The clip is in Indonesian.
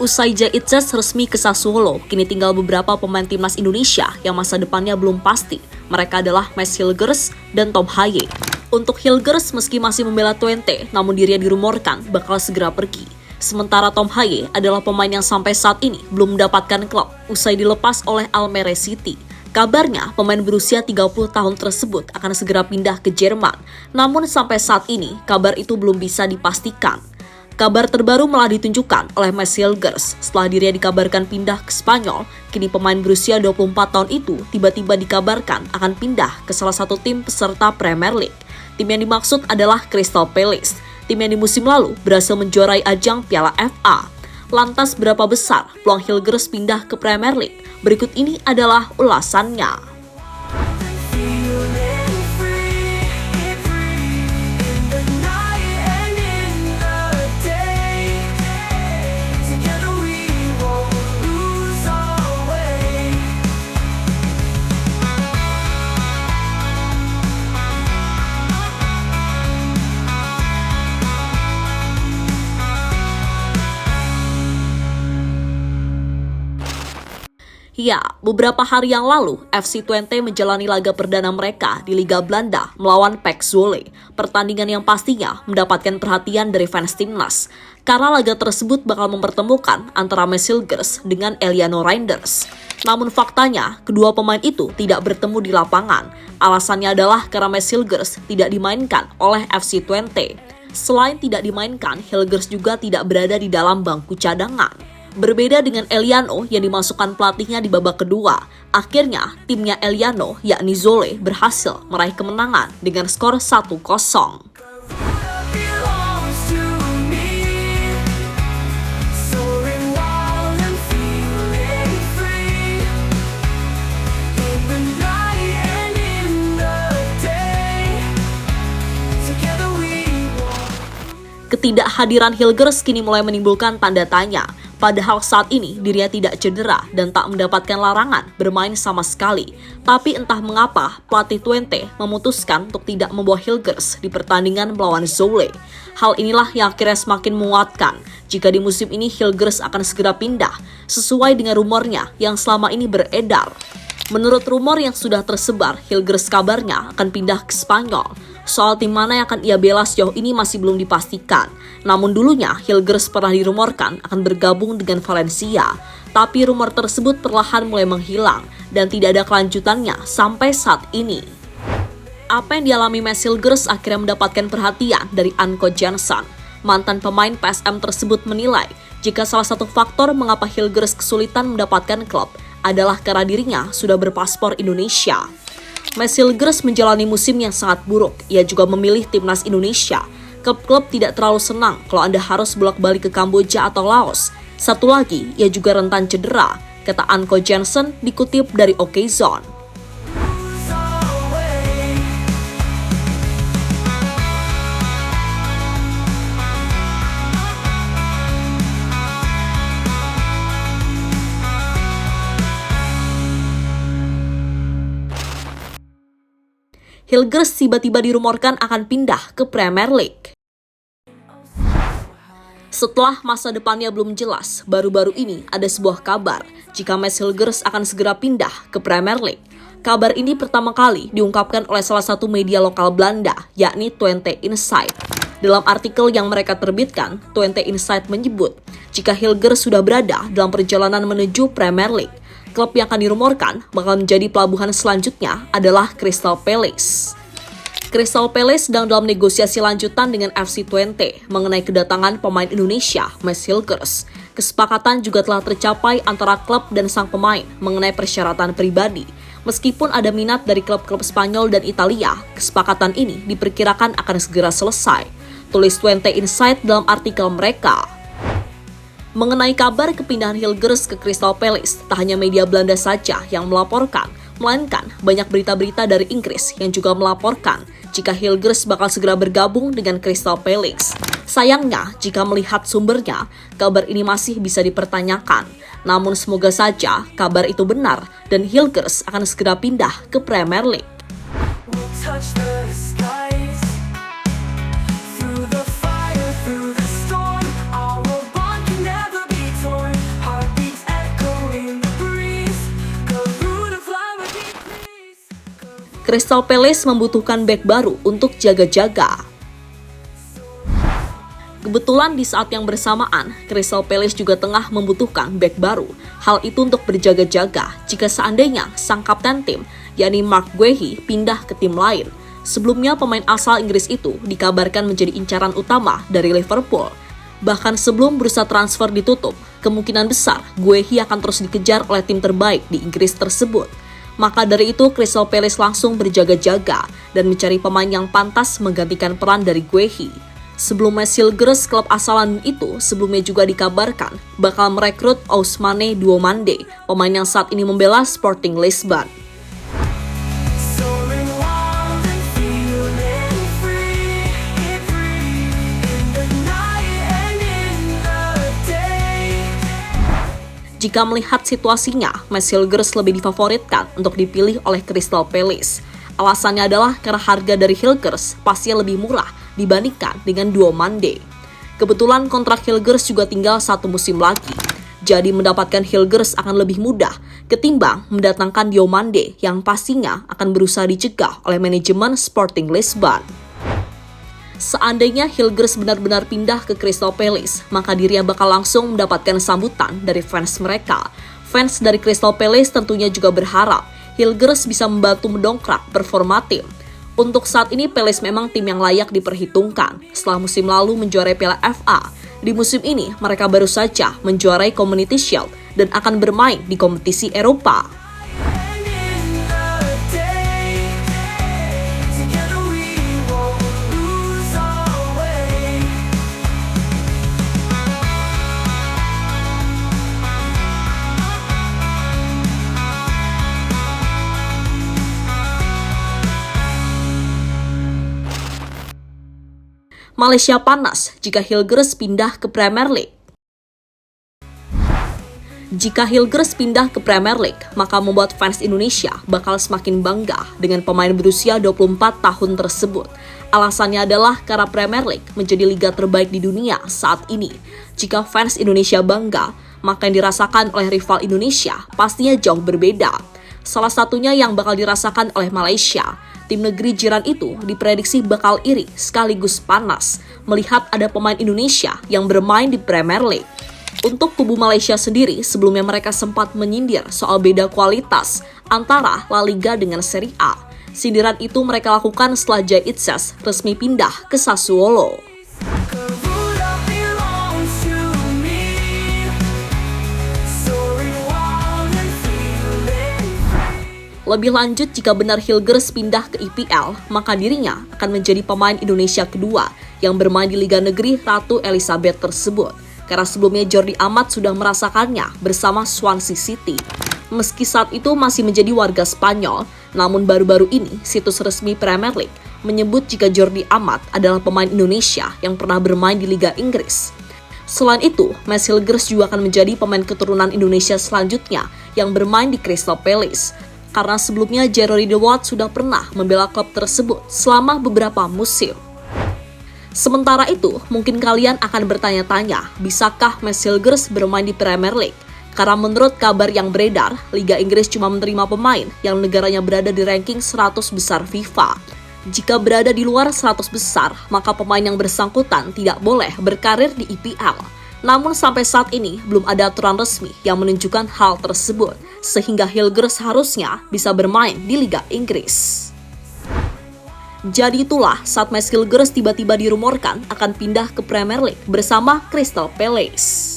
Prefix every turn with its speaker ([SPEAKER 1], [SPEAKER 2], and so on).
[SPEAKER 1] Usai Jaitses resmi ke Sassuolo, kini tinggal beberapa pemain timnas Indonesia yang masa depannya belum pasti. Mereka adalah Mads Hilgers dan Tom Hye. Untuk Hilgers meski masih membela Twente, namun dirinya dirumorkan bakal segera pergi. Sementara Tom Hye adalah pemain yang sampai saat ini belum mendapatkan klub usai dilepas oleh Almere City. Kabarnya, pemain berusia 30 tahun tersebut akan segera pindah ke Jerman. Namun sampai saat ini, kabar itu belum bisa dipastikan. Kabar terbaru malah ditunjukkan oleh Mads Hilgers setelah dirinya dikabarkan pindah ke Spanyol. Kini pemain berusia 24 tahun itu tiba-tiba dikabarkan akan pindah ke salah satu tim peserta Premier League. Tim yang dimaksud adalah Crystal Palace, tim yang di musim lalu berhasil menjuarai ajang Piala FA. Lantas berapa besar peluang Hilgers pindah ke Premier League? Berikut ini adalah ulasannya. Ya, beberapa hari yang lalu, FC Twente menjalani laga perdana mereka di Liga Belanda melawan PEC Zwolle. Pertandingan yang pastinya mendapatkan perhatian dari fans timnas, karena laga tersebut bakal mempertemukan antara Mads Hilgers dengan Eliano Reinders. Namun faktanya, kedua pemain itu tidak bertemu di lapangan. Alasannya adalah karena Mads Hilgers tidak dimainkan oleh FC Twente. Selain tidak dimainkan, Hilgers juga tidak berada di dalam bangku cadangan. Berbeda dengan Eliano yang dimasukkan pelatihnya di babak kedua, akhirnya timnya Eliano yakni Zwolle berhasil meraih kemenangan dengan skor 1-0. Ketidakhadiran Hilgers kini mulai menimbulkan tanda tanya. Padahal saat ini dirinya tidak cedera dan tak mendapatkan larangan bermain sama sekali. Tapi entah mengapa pelatih Twente memutuskan untuk tidak membawa Hilgers di pertandingan melawan Zwolle. Hal inilah yang akhirnya semakin menguatkan jika di musim ini Hilgers akan segera pindah sesuai dengan rumornya yang selama ini beredar. Menurut rumor yang sudah tersebar, Hilgers kabarnya akan pindah ke Spanyol. Soal tim mana yang akan ia bela sejauh ini masih belum dipastikan. Namun dulunya Hilgers pernah dirumorkan akan bergabung dengan Valencia. Tapi rumor tersebut perlahan mulai menghilang dan tidak ada kelanjutannya sampai saat ini. Apa yang dialami Mads Hilgers akhirnya mendapatkan perhatian dari Anko Jensen. Mantan pemain PSM tersebut menilai jika salah satu faktor mengapa Hilgers kesulitan mendapatkan klub adalah karena dirinya sudah berpaspor Indonesia. Mads Hilgers menjalani musim yang sangat buruk. Ia juga memilih timnas Indonesia. Klub-klub tidak terlalu senang kalau Anda harus bolak-balik ke Kamboja atau Laos. Satu lagi, ia juga rentan cedera, kata Anko Jensen dikutip dari OKZone. Hilgers tiba-tiba dirumorkan akan pindah ke Premier League. Setelah masa depannya belum jelas, baru-baru ini ada sebuah kabar jika Mads Hilgers akan segera pindah ke Premier League. Kabar ini pertama kali diungkapkan oleh salah satu media lokal Belanda, yakni Twente Insight. Dalam artikel yang mereka terbitkan, Twente Insight menyebut jika Hilgers sudah berada dalam perjalanan menuju Premier League. Klub yang akan dirumorkan bakal menjadi pelabuhan selanjutnya adalah Crystal Palace. Crystal Palace sedang dalam negosiasi lanjutan dengan FC Twente mengenai kedatangan pemain Indonesia, Mads Hilgers. Kesepakatan juga telah tercapai antara klub dan sang pemain mengenai persyaratan pribadi. Meskipun ada minat dari klub-klub Spanyol dan Italia, kesepakatan ini diperkirakan akan segera selesai. Tulis Twente Insight dalam artikel mereka. Mengenai kabar kepindahan Hilgers ke Crystal Palace, tak hanya media Belanda saja yang melaporkan, melainkan banyak berita-berita dari Inggris yang juga melaporkan jika Hilgers bakal segera bergabung dengan Crystal Palace. Sayangnya, jika melihat sumbernya, kabar ini masih bisa dipertanyakan. Namun semoga saja kabar itu benar dan Hilgers akan segera pindah ke Premier League. Crystal Palace membutuhkan bek baru untuk jaga-jaga. Kebetulan di saat yang bersamaan, Crystal Palace juga tengah membutuhkan bek baru. Hal itu untuk berjaga-jaga jika seandainya sang kapten tim, yakni Mark Guehi, pindah ke tim lain. Sebelumnya pemain asal Inggris itu dikabarkan menjadi incaran utama dari Liverpool. Bahkan sebelum bursa transfer ditutup, kemungkinan besar Guehi akan terus dikejar oleh tim terbaik di Inggris tersebut. Maka dari itu Crystal Palace langsung berjaga-jaga dan mencari pemain yang pantas menggantikan peran dari Guehi. Sebelumnya Hilgers, klub asal London itu sebelumnya juga dikabarkan bakal merekrut Ousmane Diomande, pemain yang saat ini membela Sporting Lisbon. Jika melihat situasinya, Hilgers lebih difavoritkan untuk dipilih oleh Crystal Palace. Alasannya adalah karena harga dari Hilgers pastinya lebih murah dibandingkan dengan Diomande. Kebetulan kontrak Hilgers juga tinggal 1 musim lagi, jadi mendapatkan Hilgers akan lebih mudah ketimbang mendatangkan Diomande yang pastinya akan berusaha dicegah oleh manajemen Sporting Lisbon. Seandainya Hilgers benar-benar pindah ke Crystal Palace, maka dirinya bakal langsung mendapatkan sambutan dari fans mereka. Fans dari Crystal Palace tentunya juga berharap Hilgers bisa membantu mendongkrak performa tim. Untuk saat ini Palace memang tim yang layak diperhitungkan. Setelah musim lalu menjuarai Piala FA, di musim ini mereka baru saja menjuarai Community Shield dan akan bermain di kompetisi Eropa. Malaysia panas jika Hilgers pindah ke Premier League. Jika Hilgers pindah ke Premier League, maka membuat fans Indonesia bakal semakin bangga dengan pemain berusia 24 tahun tersebut. Alasannya adalah karena Premier League menjadi liga terbaik di dunia saat ini. Jika fans Indonesia bangga, maka yang dirasakan oleh rival Indonesia pastinya jauh berbeda. Salah satunya yang bakal dirasakan oleh Malaysia. Tim negeri jiran itu diprediksi bakal iri sekaligus panas melihat ada pemain Indonesia yang bermain di Premier League. Untuk kubu Malaysia sendiri, sebelumnya mereka sempat menyindir soal beda kualitas antara La Liga dengan Serie A. Sindiran itu mereka lakukan setelah Jay Itzes resmi pindah ke Sassuolo. Lebih lanjut, jika benar Hilgers pindah ke IPL, maka dirinya akan menjadi pemain Indonesia kedua yang bermain di Liga Negeri Ratu Elizabeth tersebut. Karena sebelumnya Jordi Amat sudah merasakannya bersama Swansea City. Meski saat itu masih menjadi warga Spanyol, namun baru-baru ini situs resmi Premier League menyebut jika Jordi Amat adalah pemain Indonesia yang pernah bermain di Liga Inggris. Selain itu, Hilgers juga akan menjadi pemain keturunan Indonesia selanjutnya yang bermain di Crystal Palace. Karena sebelumnya Jerry Dewalt sudah pernah membela klub tersebut selama beberapa musim. Sementara itu, mungkin kalian akan bertanya-tanya, bisakah Hilgers bermain di Premier League? Karena menurut kabar yang beredar, Liga Inggris cuma menerima pemain yang negaranya berada di ranking 100 besar FIFA. Jika berada di luar 100 besar, maka pemain yang bersangkutan tidak boleh berkarir di IPL. Namun sampai saat ini belum ada aturan resmi yang menunjukkan hal tersebut, sehingga Hilgers harusnya bisa bermain di Liga Inggris. Jadi itulah saat Hilgers tiba-tiba dirumorkan akan pindah ke Premier League bersama Crystal Palace.